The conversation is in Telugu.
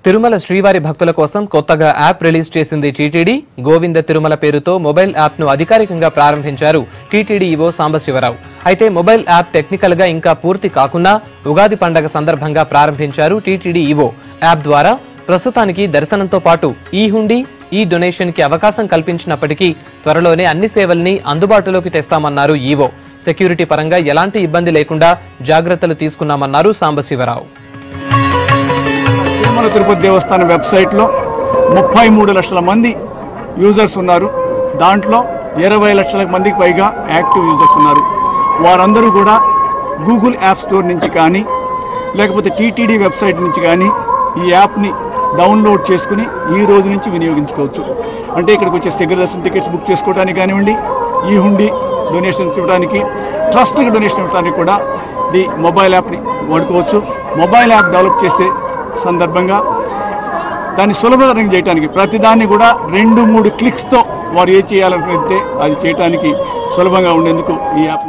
తిరుమల శ్రీవారి భక్తుల కోసం కొత్తగా యాప్ రిలీజ్ చేసింది టీటీడీ. గోవింద తిరుమల పేరుతో మొబైల్ యాప్ను అధికారికంగా ప్రారంభించారు టీటీడీ ఈవో సాంబశివరావు. అయితే మొబైల్ యాప్ టెక్నికల్ గా ఇంకా పూర్తి కాకున్నా ఉగాది పండగ సందర్భంగా ప్రారంభించారు టీటీడీ ఈవో. యాప్ ద్వారా ప్రస్తుతానికి దర్శనంతో పాటు ఈ హుండీ, ఈ డొనేషన్ కి అవకాశం కల్పించినప్పటికీ త్వరలోనే అన్ని సేవల్ని అందుబాటులోకి తెస్తామన్నారు ఈవో. సెక్యూరిటీ పరంగా ఎలాంటి ఇబ్బంది లేకుండా జాగ్రత్తలు తీసుకున్నామన్నారు సాంబశివరావు. తిరుమల తిరుపతి దేవస్థానం వెబ్సైట్లో 33 లక్షల మంది యూజర్స్ ఉన్నారు. దాంట్లో 20 లక్షల మందికి పైగా యాక్టివ్ యూజర్స్ ఉన్నారు. వారందరూ కూడా గూగుల్ యాప్ స్టోర్ నుంచి కానీ లేకపోతే టీటీడీ వెబ్సైట్ నుంచి కానీ ఈ యాప్ని డౌన్లోడ్ చేసుకుని ఈ రోజు నుంచి వినియోగించుకోవచ్చు. అంటే ఇక్కడికి వచ్చే శీఘ్ర దర్శన టికెట్స్ బుక్ చేసుకోవడానికి కానివ్వండి, ఈ హుండీ డొనేషన్స్ ఇవ్వడానికి, ట్రస్ట్కి డొనేషన్ ఇవ్వడానికి కూడా ఈ మొబైల్ యాప్ని వాడుకోవచ్చు. మొబైల్ యాప్ డెవలప్ చేసే సందర్భంగా దాన్ని సులభతరం చేయడానికి ప్రతిదాన్ని కూడా 2-3 క్లిక్స్తో వారు ఏ చేయాలనుకుంటే అది చేయడానికి సులభంగా ఉండేందుకు ఈ యాప్